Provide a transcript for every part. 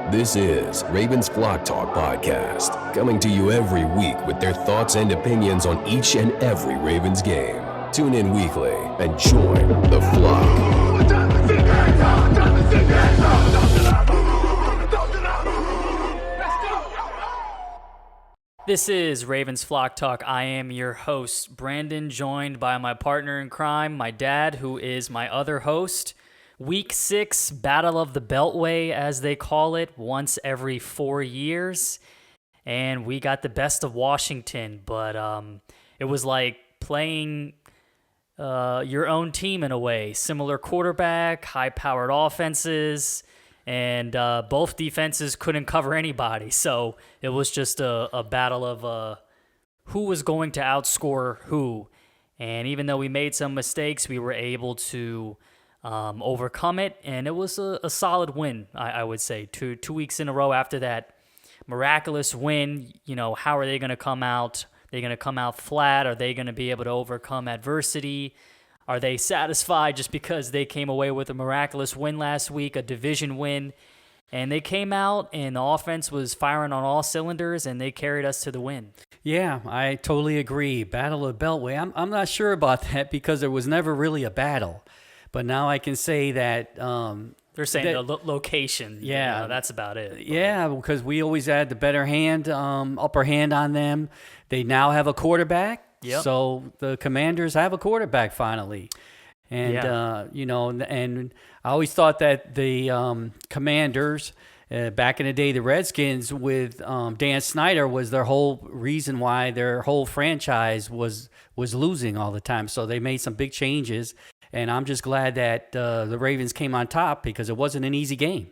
This is Ravens Flock Talk Podcast, coming to you every week with their thoughts and opinions on each and every Ravens game. Tune in weekly and join the flock. This is Ravens Flock Talk. I am your host, Brandon, joined by my partner in crime, my dad, who is my other host. Week 6, Battle of the Beltway, as they call it, once every 4 years. And we got the best of Washington, but it was like playing your own team in a way. Similar quarterback, high-powered offenses, and both defenses couldn't cover anybody. So it was just a battle of who was going to outscore who. And even though we made some mistakes, we were able to overcome it, and it was a solid win, I would say. Two weeks in a row after that miraculous win. You know, how are they going to come out? They're going to come out flat? Are they going to be able to overcome adversity? Are they satisfied just because they came away with a miraculous win last week, a division win? And they came out, and the offense was firing on all cylinders, and they carried us to the win. Yeah, I totally agree. Battle of Beltway. I'm not sure about that because there was never really a battle. But now I can say that they're saying the location. Yeah, you know, that's about it. But. Yeah, because we always had the better hand, upper hand on them. They now have a quarterback. Yep. So the Commanders have a quarterback finally, and and I always thought that the Commanders. Back in the day, the Redskins with Dan Snyder was their whole reason why their whole franchise was losing all the time. So they made some big changes. And I'm just glad that the Ravens came on top because it wasn't an easy game.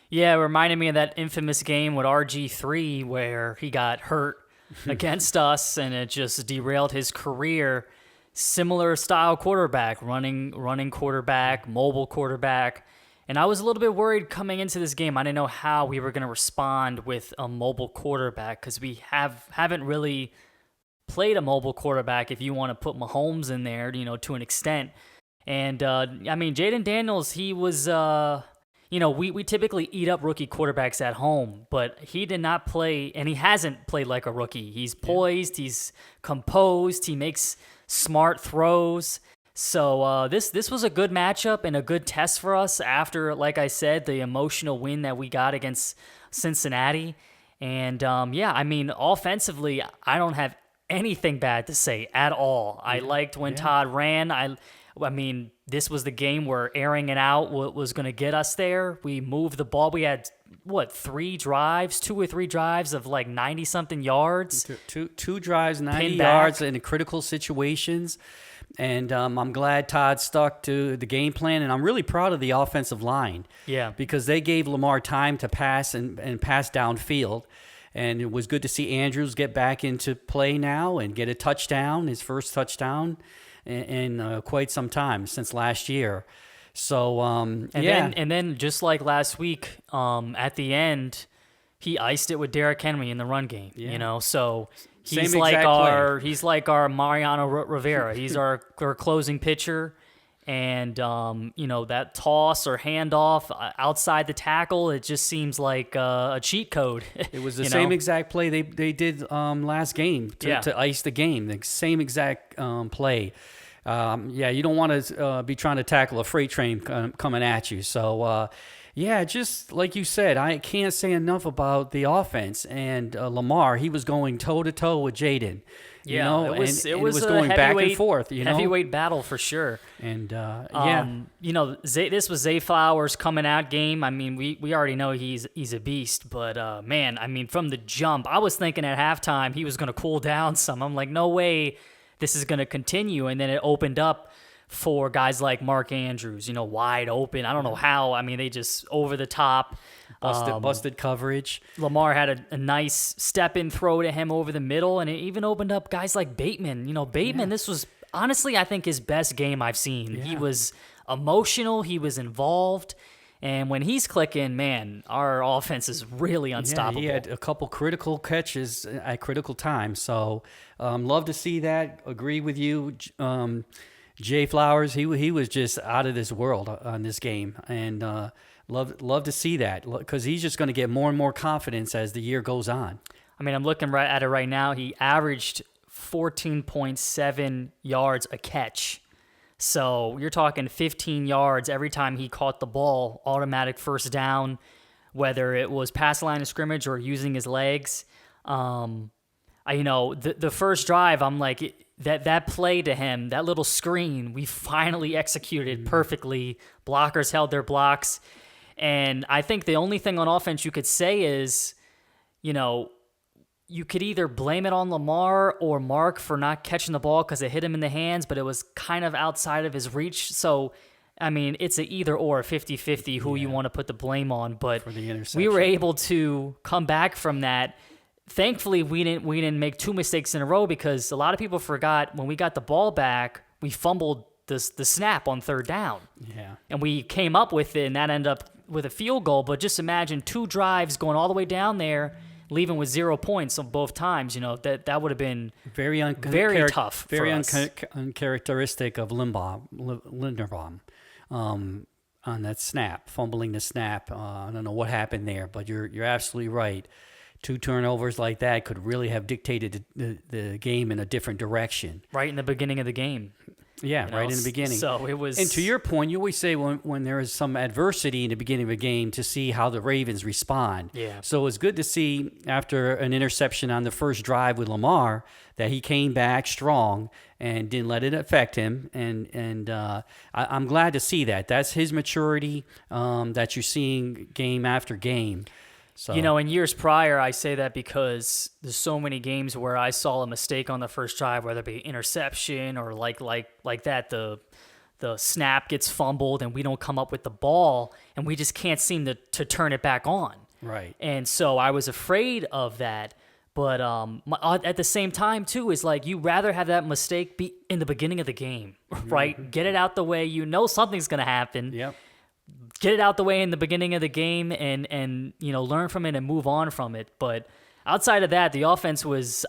Yeah, it reminded me of that infamous game with RG3 where he got hurt against us and it just derailed his career. Similar style quarterback, running quarterback, mobile quarterback. And I was a little bit worried coming into this game. I didn't know how we were going to respond with a mobile quarterback because we haven't really played a mobile quarterback if you want to put Mahomes in there, to an extent. And, Jaden Daniels, he was, we typically eat up rookie quarterbacks at home, but he did not play, and he hasn't played like a rookie. He's poised, he's composed, he makes smart throws. So this was a good matchup and a good test for us after, like I said, the emotional win that we got against Cincinnati. And, offensively, I don't have anything bad to say at all. I liked when Todd ran. I mean, this was the game where airing it out was going to get us there. We moved the ball. We had, 2 or 3 drives of like 90-something yards. Two drives, 90 yards in critical situations. And I'm glad Todd stuck to the game plan. And I'm really proud of the offensive line. Yeah. Because they gave Lamar time to pass and pass downfield. And it was good to see Andrews get back into play now and get a touchdown, his first touchdown in quite some time since last year. So, and then just like last week, at the end, he iced it with Derrick Henry in the run game. So he's like our Mariano Rivera. He's our closing pitcher. And, that toss or handoff outside the tackle, it just seems like a cheat code. It was the same exact play they did last game to ice the game, the same exact play. You don't want to be trying to tackle a freight train coming at you. So, just like you said, I can't say enough about the offense. And Lamar, he was going toe-to-toe with Jaden. It was going back and forth. Heavyweight battle for sure. And this was Zay Flowers coming out game. I mean, we already know he's a beast, but from the jump, I was thinking at halftime he was going to cool down some. I'm like, no way, this is going to continue. And then it opened up for guys like Mark Andrews, wide open. I don't know how. I mean, they just over the top. Busted coverage. Lamar had a nice step-in throw to him over the middle, and it even opened up guys like Bateman. This was honestly, I think, his best game I've seen. Yeah. He was emotional. He was involved. And when he's clicking, man, our offense is really unstoppable. Yeah, he had a couple critical catches at critical times. So love to see that. Agree with you. Jay Flowers, he was just out of this world on this game. And Love to see that, because he's just going to get more and more confidence as the year goes on. I mean, I'm looking right at it right now. He averaged 14.7 yards a catch. So you're talking 15 yards every time he caught the ball, automatic first down, whether it was past the line of scrimmage or using his legs. The first drive, I'm like, that play to him, that little screen, we finally executed perfectly. Blockers held their blocks. And I think the only thing on offense you could say is, you could either blame it on Lamar or Mark for not catching the ball because it hit him in the hands, but it was kind of outside of his reach. So, I mean, it's a either or, 50-50 who you want to put the blame on. But for the interception, we were able to come back from that. Thankfully, we didn't make two mistakes in a row, because a lot of people forgot when we got the ball back, we fumbled the snap on third down. Yeah. And we came up with it, and that ended up with a field goal. But just imagine 2 drives going all the way down there, leaving with 0 points on both times. That would have been very tough. Very uncharacteristic of Linderbaum on that snap, fumbling the snap. I don't know what happened there, but you're absolutely right. 2 turnovers like that could really have dictated the game in a different direction. Right in the beginning of the game. Yeah, right in the beginning. So it was. And to your point, you always say when there is some adversity in the beginning of a game to see how the Ravens respond. Yeah. So it was good to see after an interception on the first drive with Lamar that he came back strong and didn't let it affect him. And I'm glad to see that. That's his maturity that you're seeing game after game. So. In years prior, I say that because there's so many games where I saw a mistake on the first drive, whether it be interception or like that, the snap gets fumbled and we don't come up with the ball and we just can't seem to turn it back on. Right. And so I was afraid of that. But at the same time, too, is like you rather have that mistake be in the beginning of the game, right? Get it out the way. Something's going to happen. Yep. Get it out the way in the beginning of the game and learn from it and move on from it. But outside of that, the offense was,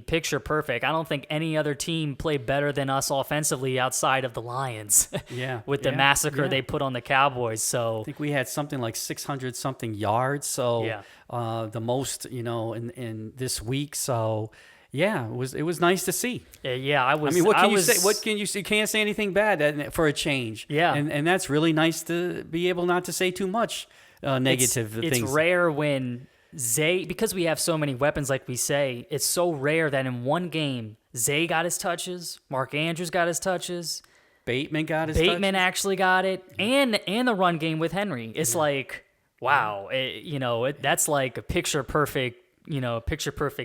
picture perfect. I don't think any other team played better than us offensively outside of the Lions. Yeah. With the massacre they put on the Cowboys. So I think we had something like 600 something yards. So the most, in this week. So yeah, it was nice to see. Yeah, what can you say? What can you say? You can't say anything bad for a change. Yeah, and that's really nice to be able not to say too much negative things. It's rare when Zay, because we have so many weapons, like we say. It's so rare that in one game Zay got his touches, Mark Andrews got his touches, Bateman touches. Actually got it, and the run game with Henry. It's like wow, that's like a picture perfect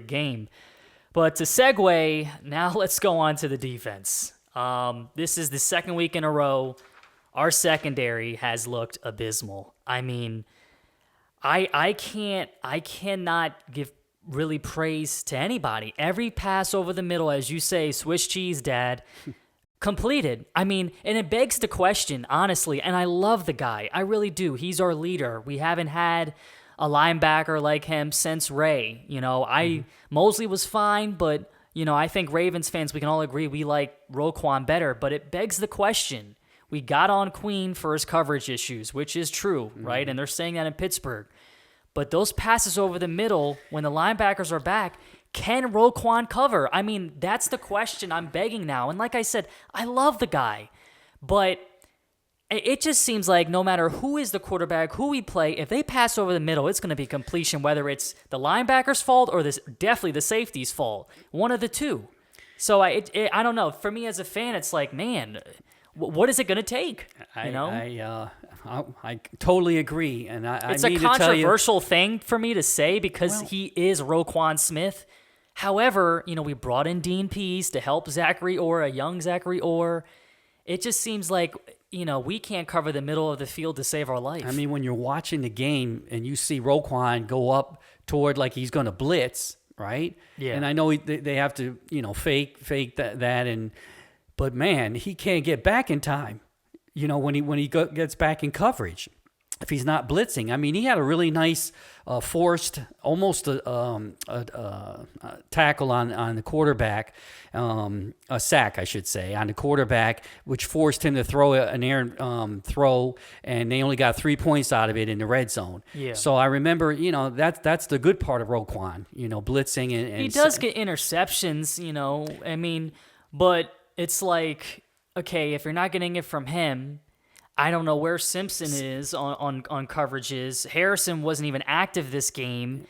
game. But to segue, now let's go on to the defense. This is the second week in a row our secondary has looked abysmal. I cannot give really praise to anybody. Every pass over the middle, as you say, Swiss cheese, Dad, completed. And it begs the question, honestly, and I love the guy. I really do. He's our leader. We haven't had a linebacker like him since Ray. Mosley was fine, but, I think Ravens fans, we can all agree we like Roquan better. But it begs the question. We got on Queen for his coverage issues, which is true, right? And they're saying that in Pittsburgh. But those passes over the middle, when the linebackers are back, can Roquan cover? That's the question I'm begging now. And like I said, I love the guy. But it just seems like no matter who is the quarterback, who we play, if they pass over the middle, it's going to be completion, whether it's the linebacker's fault or definitely the safety's fault. One of the two. So I don't know. For me as a fan, it's like, man, what is it going to take? I totally agree. And it's a controversial thing for me to say because he is Roquan Smith. However, we brought in Dean Pease to help Zachary Orr, a young Zachary Orr. It just seems like we can't cover the middle of the field to save our life. When you're watching the game and you see Roquan go up toward like he's going to blitz, right? Yeah. And I know they have to, fake that, but man, he can't get back in time. When he gets back in coverage, if he's not blitzing. I mean, he had a really nice forced, almost a tackle on the quarterback, a sack, I should say, on the quarterback, which forced him to throw an errant throw, and they only got 3 points out of it in the red zone. Yeah. So I remember, that's the good part of Roquan, blitzing and he does get interceptions, I mean, but it's like, okay, if you're not getting it from him, I don't know where Simpson is on coverages. Harrison wasn't even active this game.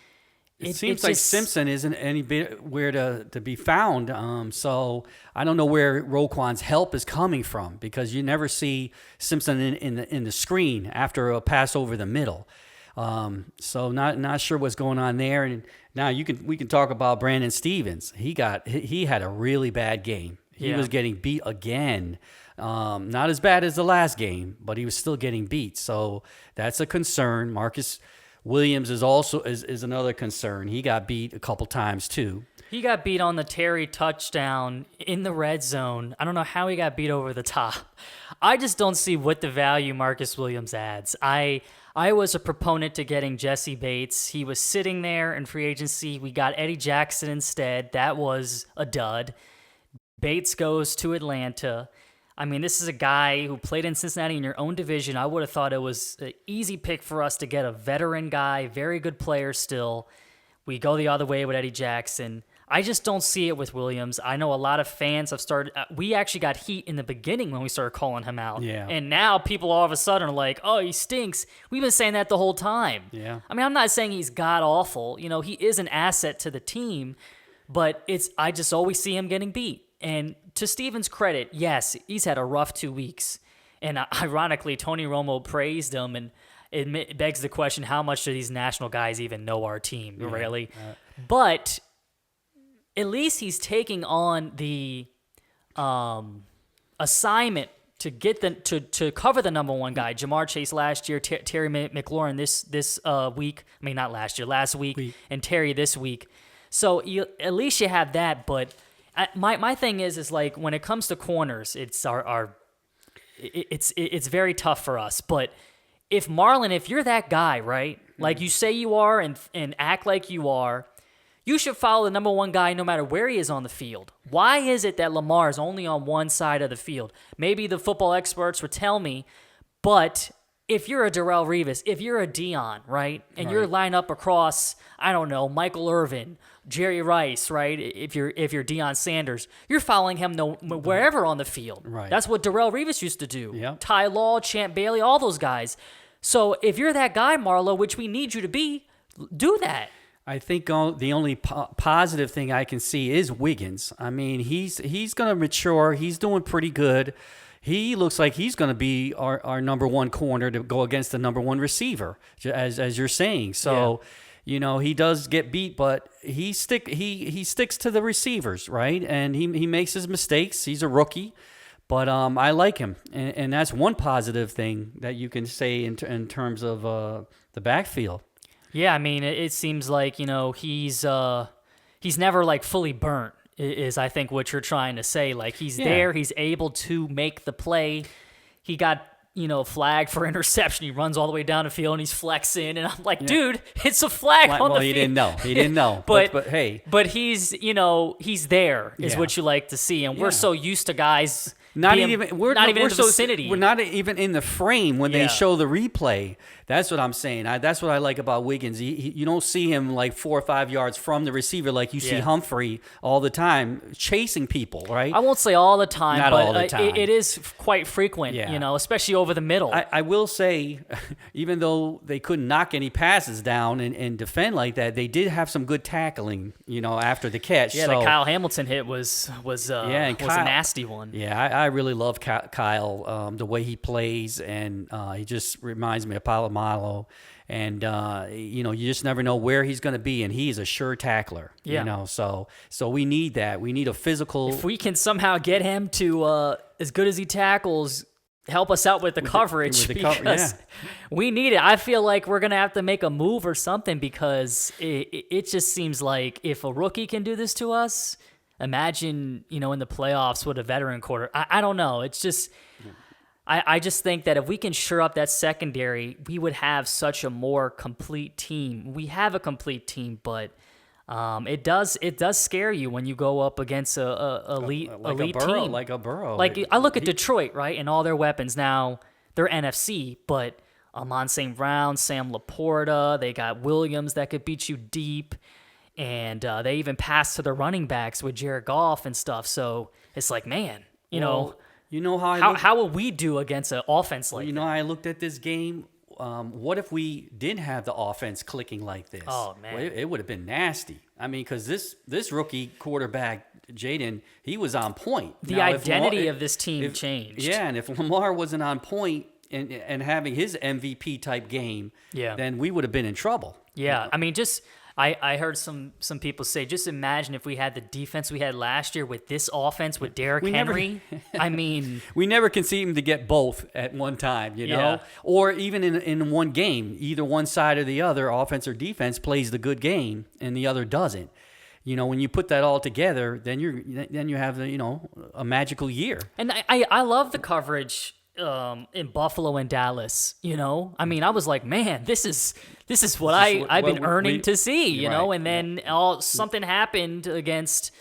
It seems like Simpson isn't anywhere to be found. So I don't know where Roquan's help is coming from, because you never see Simpson in the screen after a pass over the middle. So not sure what's going on there. And now we can talk about Brandon Stevens. He had a really bad game. He was getting beat again. Not as bad as the last game, but he was still getting beat. So that's a concern. Marcus Williams is another concern. He got beat a couple times too. He got beat on the Terry touchdown in the red zone. I don't know how he got beat over the top. I just don't see what the value Marcus Williams adds. I was a proponent to getting Jesse Bates. He was sitting there in free agency. We got Eddie Jackson instead. That was a dud. Bates goes to Atlanta. I mean, this is a guy who played in Cincinnati in your own division. I would have thought it was an easy pick for us to get a veteran guy, very good player still. We go the other way with Eddie Jackson. I just don't see it with Williams. I know a lot of fans have started. We actually got heat in the beginning when we started calling him out. Yeah. And now people all of a sudden are like, oh, he stinks. We've been saying that the whole time. Yeah. I mean, I'm not saying he's god-awful. He is an asset to the team, but I just always see him getting beat. And to Stevens' credit, yes, he's had a rough 2 weeks. And ironically, Tony Romo praised him, and it begs the question, how much do these national guys even know our team, really? But at least he's taking on the assignment to get to cover the number one guy. Jamar Chase last year, Terry McLaurin this week. I mean, not last year, last week. And Terry this week. So at least you have that, but my thing is like when it comes to corners, it's it's very tough for us. But if you're that guy, right? Like you say you are and act like you are, you should follow the number one guy no matter where he is on the field. Why is it that Lamar is only on one side of the field? Maybe the football experts would tell me, but if you're a Darrelle Revis, if you're a Dion, right, and you're lined up across, I don't know, Michael Irvin, Jerry Rice, right? If you're Deion Sanders, you're following him wherever on the field. Right. That's what Darrelle Revis used to do. Yeah. Ty Law, Champ Bailey, all those guys. So if you're that guy, Marlo, which we need you to be, do that. I think the only positive thing I can see is Wiggins. I mean, he's going to mature. He's doing pretty good. He looks like he's going to be our number one corner to go against the number one receiver, as you're saying. So, he does get beat, but he sticks to the receivers, right? And he makes his mistakes. He's a rookie, but I like him, and that's one positive thing that you can say in terms of the backfield. Yeah, I mean, it seems like he's never like fully burnt. Is I think what you're trying to say. Like he's there, he's able to make the play. He got flagged for interception. He runs all the way down the field and he's flexing, and I'm like, dude, it's a flag on the field. He didn't know. but hey, but he's he's there is what you like to see, and we're so used to guys. We're not even in the vicinity. We're not even in the frame when they show the replay. That's what I'm saying. That's what I like about Wiggins. You don't see him like 4 or 5 yards from the receiver like you see Humphrey all the time chasing people, right? I won't say all the time, not but all the time. It is quite frequent, especially over the middle. I will say, even though they couldn't knock any passes down and defend like that, they did have some good tackling, after the catch. Yeah, the Kyle Hamilton hit was a nasty one. Yeah, I really love Kyle, the way he plays, and he just reminds me of Palomalo. And you just never know where he's going to be, and he's a sure tackler. So we need that. We need a physical. If we can somehow get him to as good as he tackles, help us out with the coverage because we need it. I feel like we're going to have to make a move or something because it just seems like if a rookie can do this to us, imagine in the playoffs with a veteran quarter. I don't know. It's just. I just think that if we can shore up that secondary, we would have such a more complete team. We have a complete team, but it does scare you when you go up against a elite team. Like a Burrow. Like I look at Detroit, right, and all their weapons now. They're NFC, but Amon St. Brown, Sam Laporta, they got Williams that could beat you deep, and they even pass to the running backs with Jared Goff and stuff. So it's like, man, you know how will we do against an offense like that? You know, I looked at this game. What if we didn't have the offense clicking like this? Oh, man. Well, it would have been nasty. I mean, because this rookie quarterback, Jaden, he was on point. The identity of this team changed. Yeah, and if Lamar wasn't on point and having his MVP type game, then we would have been in trouble. Yeah, I mean, I heard some people say, just imagine if we had the defense we had last year with this offense with Derrick Henry. I mean, we never can seem to get both at one time, you know, or even in one game, either one side or the other, offense or defense, plays the good game and the other doesn't. You know, when you put that all together, then you have a magical year. And I love the coverage in Buffalo and Dallas, you know? I mean, I was like, man, this is what I've been earning to see, you know? And then something happened against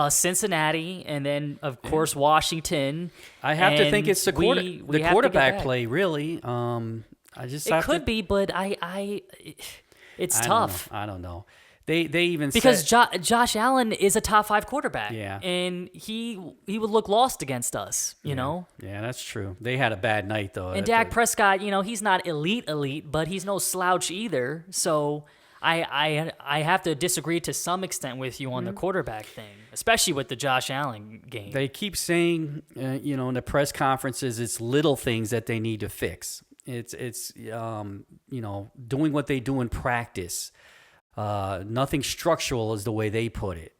Cincinnati and then, of course, Washington. I have to think it's the quarterback play, really. It could be, but it's tough. I don't know. They even because Josh Allen is a top 5 quarterback, yeah, and he would look lost against us, you know. Yeah, that's true. They had a bad night though. And Dak Prescott, you know, he's not elite, but he's no slouch either. So I have to disagree to some extent with you on the quarterback thing, especially with the Josh Allen game. They keep saying, in the press conferences, it's little things that they need to fix. It's doing what they do in practice. Nothing structural is the way they put it.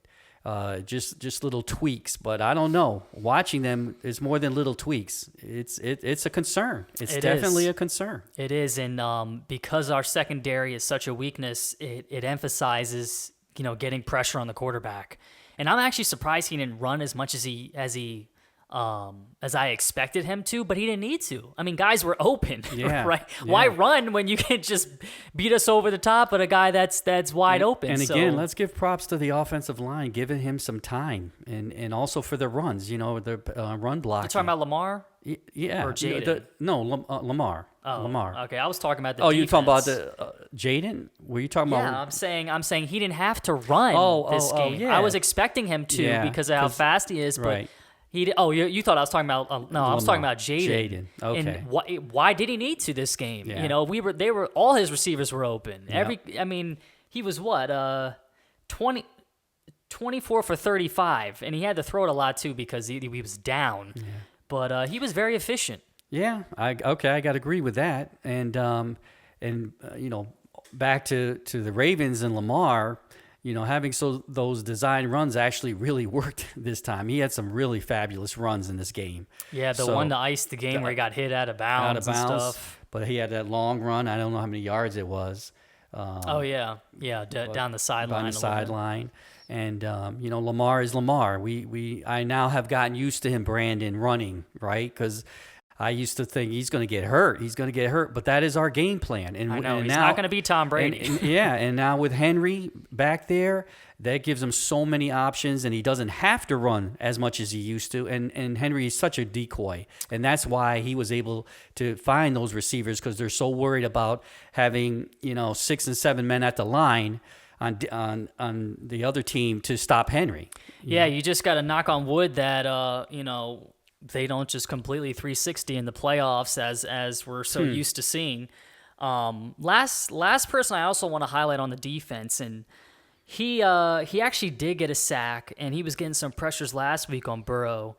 Just little tweaks, but I don't know. Watching them is more than little tweaks. It's a concern. It's definitely a concern. It is, and because our secondary is such a weakness, it emphasizes getting pressure on the quarterback. And I'm actually surprised he didn't run as much as I expected him to, but he didn't need to. I mean, guys were open, right? Yeah. Why run when you can just beat us over the top with a guy that's wide open? And again, let's give props to the offensive line, giving him some time, and also for the runs, the run blocking. You're talking about Lamar? Yeah. Or Jaden? Lamar. Oh, Lamar. Okay, I was talking about the defense. You talking about the Jaden? Were you talking about? Yeah, I'm saying he didn't have to run this game. Yeah. I was expecting him to because of how fast he is, but. Right. You thought I was talking about? No, I was talking about Jaden. Okay. And why did he need to this game? Yeah. All his receivers were open. Yep. He was 24 for 35, and he had to throw it a lot too because he was down. Yeah. But he was very efficient. Yeah. I got to agree with that. And back to the Ravens and Lamar. Having those design runs actually really worked this time. He had some really fabulous runs in this game. Yeah, the one to ice the game where he got hit out of bounds and stuff. But he had that long run. I don't know how many yards it was. Down the sideline. Down the sideline. And Lamar is Lamar. I now have gotten used to him, Brandon, running, right? Because I used to think he's going to get hurt. But that is our game plan. And I know, and he's now, not going to be Tom Brady. And now with Henry back there, that gives him so many options, and he doesn't have to run as much as he used to. And Henry is such a decoy, and that's why he was able to find those receivers, because they're so worried about having 6 and 7 men at the line on the other team to stop Henry. Yeah, you just got to knock on wood that they don't just completely 360 in the playoffs as we're so used to seeing. Last person I also want to highlight on the defense, and he actually did get a sack, and he was getting some pressures last week on Burrow.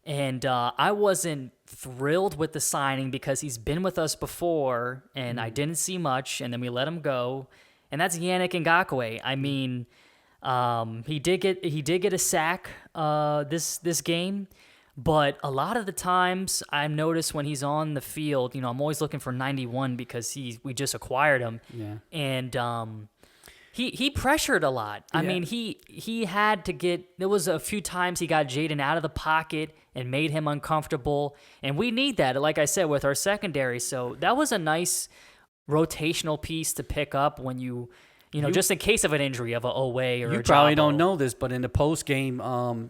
And I wasn't thrilled with the signing because he's been with us before, and I didn't see much, and then we let him go. And that's Yannick Ngakoue. I mean, he did get a sack this game. But a lot of the times I've noticed when he's on the field, I'm always looking for 91 because we just acquired him. Yeah. And He pressured a lot. I Yeah. mean, he had to get. There was a few times he got Jaden out of the pocket and made him uncomfortable, and we need that. Like I said, with our secondary. So that was a nice rotational piece to pick up when you just in case of an injury of a Owe or You a probably Jabo. don't know this, but in the post game,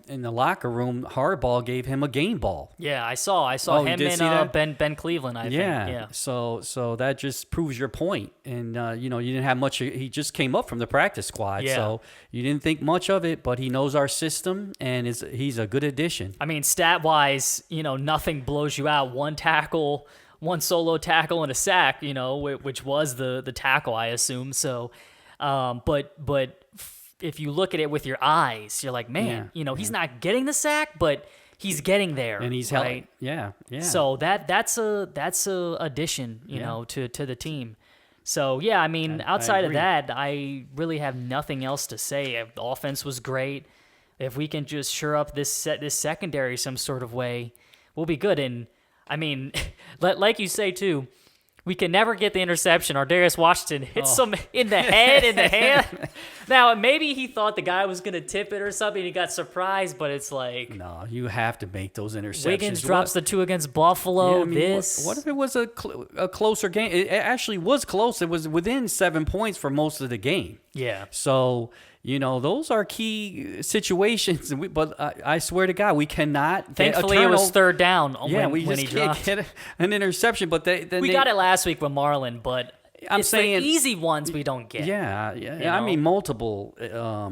in the locker room, Harbaugh gave him a game ball. Yeah, I saw Oh, you him did and see that? Ben Cleveland. I think. Yeah. So that just proves your point. And you didn't have much. He just came up from the practice squad, Yeah. so you didn't think much of it. But he knows our system, and he's a good addition. I mean, stat wise, nothing blows you out. One tackle, one solo tackle, and a sack. Which was the tackle, I assume. So. But if you look at it with your eyes, you're like, man, he's not getting the sack, but he's getting there, And he's right. Yeah. So that's a addition, to the team. So yeah, I mean, outside of agree. that, I really have nothing else to say. The offense was great. If we can just shore up this secondary some sort of way, we'll be good. And I mean, like you say too. We can never get the interception. Darius Washington hits him in the head, in the hand. Now, maybe he thought the guy was going to tip it or something. He got surprised, but it's like... No, you have to make those interceptions. Wiggins drops the 2 against Buffalo. Yeah, I mean, what if it was a closer game? It actually was close. It was within 7 points for most of the game. Yeah. So, those are key situations. But I swear to God, we cannot. Thankfully, it was third down when we he just dropped. can't get an interception. But we got it last week with Marlon, but I'm it's saying the easy ones we don't get. Yeah. I mean, multiple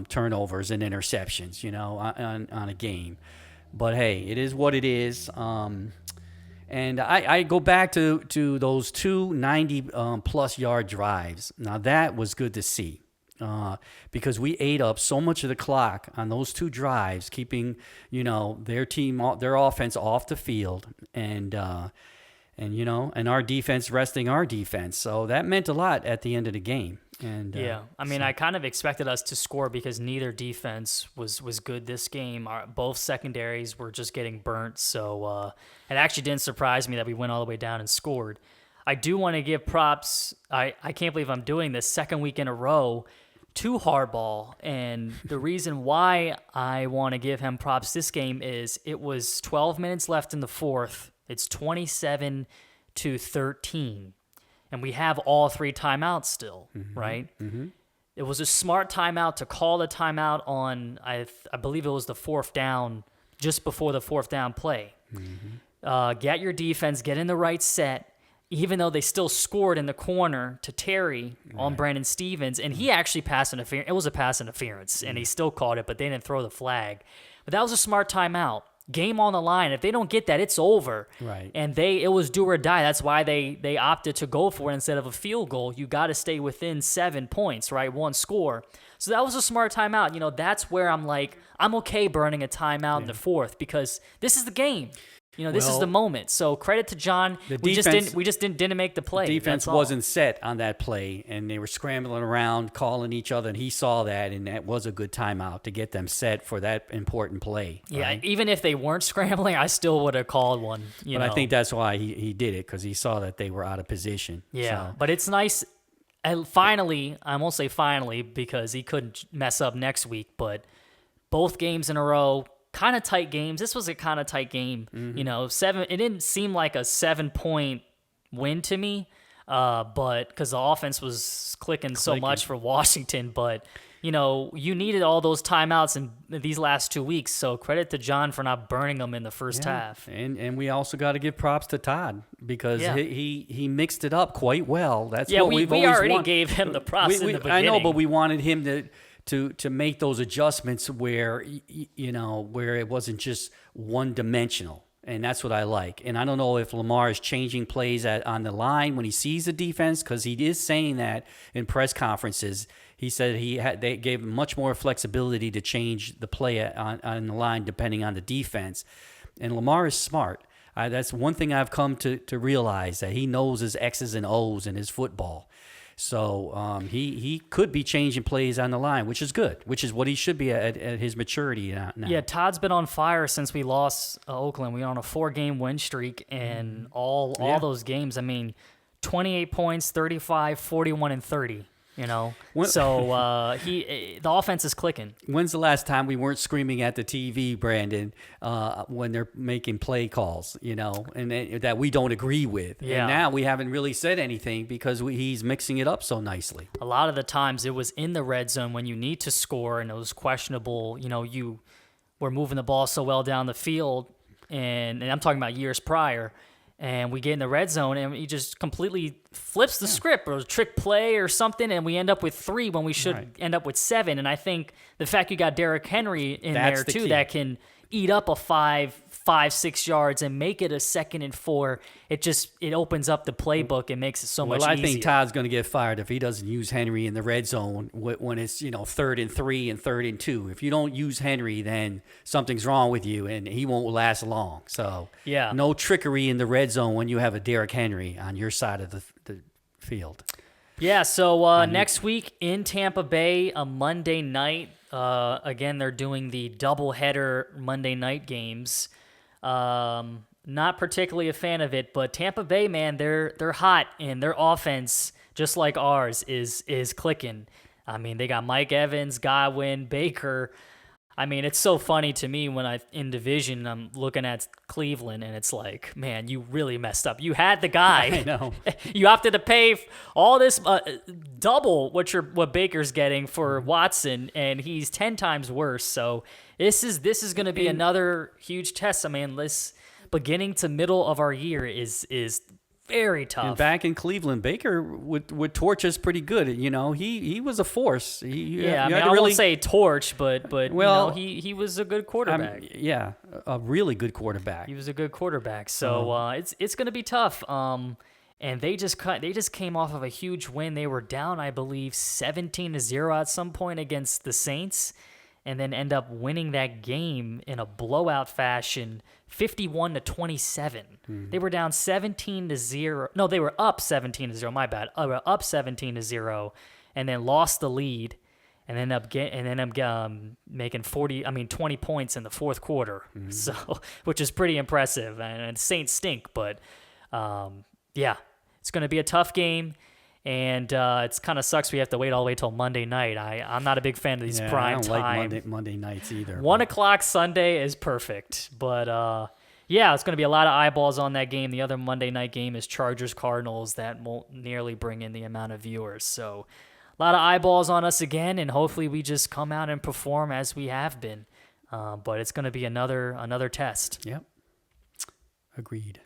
turnovers and interceptions, on a game. But hey, it is what it is. And I go back to those 2 90-plus yard drives. Now, that was good to see. Because we ate up so much of the clock on those 2 drives, keeping their offense off the field, and our defense resting our defense. So that meant a lot at the end of the game. And I mean, I kind of expected us to score because neither defense was good this game. Both secondaries were just getting burnt, so it actually didn't surprise me that we went all the way down and scored. I do want to give props. I can't believe I'm doing this second week in a row to Harbaugh, and the reason why I want to give him props this game is it was 12 minutes left in the fourth. It's 27-13, and we have all 3 timeouts still, right? Mm-hmm. It was a smart timeout to call the timeout on, I believe it was the 4th down, just before the 4th down play. Mm-hmm. Get your defense, get in the right set, even though they still scored in the corner to Terry on Brandon Stevens, and he actually passed interference. It was a pass interference, and he still caught it, but they didn't throw the flag. But that was a smart timeout. Game on the line. If they don't get that, it's over. Right. And it was do or die. That's why they opted to go for it instead of a field goal. You got to stay within 7 points, right? 1 score. So that was a smart timeout. That's where I'm like, I'm okay burning a timeout in the 4th because this is the game. This is the moment. So credit to John. We just didn't make the play. The defense wasn't set on that play, and they were scrambling around, calling each other, and he saw that, and that was a good timeout to get them set for that important play. Yeah, right? even if they weren't scrambling, I still would have called one. I think that's why he did it, because he saw that they were out of position. Yeah, so. But it's nice. And finally, I won't say finally because he couldn't mess up next week, but both games in a row, kind of tight games. This was a kind of tight game. Mm-hmm. It didn't seem like a 7-point win to me, but because the offense was clicking so much for Washington. But you needed all those timeouts in these last 2 weeks. So credit to John for not burning them in the first half. And we also got to give props to Todd because he mixed it up quite well. That's what we always already gave him the props in the beginning. I know, but we wanted him to make those adjustments where where it wasn't just one-dimensional, and that's what I like. And I don't know if Lamar is changing plays on the line when he sees the defense, because he is saying that in press conferences. He said they gave him much more flexibility to change the play on the line depending on the defense. And Lamar is smart. That's one thing I've come to realize, that he knows his X's and O's in his football. So he could be changing plays on the line, which is good, which is what he should be at his maturity now. Yeah, Todd's been on fire since we lost Oakland. We were on a 4-game win streak, and all those games, 28 points, 35, 41, and 30. The offense is clicking. When's the last time we weren't screaming at the TV, Brandon, when they're making play calls, and that we don't agree with? Yeah. And now we haven't really said anything because he's mixing it up so nicely. A lot of the times it was in the red zone when you need to score and it was questionable. You were moving the ball so well down the field, and I'm talking about years prior. And we get in the red zone, and he just completely flips the script, or a trick play or something, and we end up with 3 when we should end up with 7. And I think the fact you got Derrick Henry in there, too, that can eat up a 5-6 yards and make it a 2nd and 4, it opens up the playbook and makes it so much easier. Well, I think Todd's going to get fired if he doesn't use Henry in the red zone when it's 3rd and 3 and 3rd and 2. If you don't use Henry, then something's wrong with you, and he won't last long. So no trickery in the red zone when you have a Derrick Henry on your side of the field. Yeah, so next week in Tampa Bay, a Monday night. Again, they're doing the doubleheader Monday night games. Not particularly a fan of it, but Tampa Bay, man, they're hot, and their offense, just like ours, is clicking. I mean, they got Mike Evans, Godwin, Baker. I mean, it's so funny to me when in division, I'm looking at Cleveland, and it's like, man, you really messed up. You had the guy. I know. You opted to pay all this double what Baker's getting for Watson, and he's 10 times worse. So this is going to be another huge test. I mean, this beginning to middle of our year is very tough. And back in Cleveland, Baker would torch us pretty good. He was a force. I won't say torch, but he was a good quarterback. A really good quarterback. He was a good quarterback. So it's going to be tough. And they just came off of a huge win. They were down, I believe, 17-0 at some point against the Saints, and then end up winning that game in a blowout fashion, 51-27. They were down 17-0. No, they were up 17-0. My bad. They were up 17-0, and then lost the lead, and ended up making 20 points in the fourth quarter. So, which is pretty impressive. And Saints stink, but it's going to be a tough game. And it's kind of sucks we have to wait all the way till Monday night. I'm not a big fan of these prime time. I don't like Monday nights either. 1 o'clock Sunday is perfect. But, it's going to be a lot of eyeballs on that game. The other Monday night game is Chargers-Cardinals. That won't nearly bring in the amount of viewers. So a lot of eyeballs on us again, and hopefully we just come out and perform as we have been. But it's going to be another test. Yep. Agreed.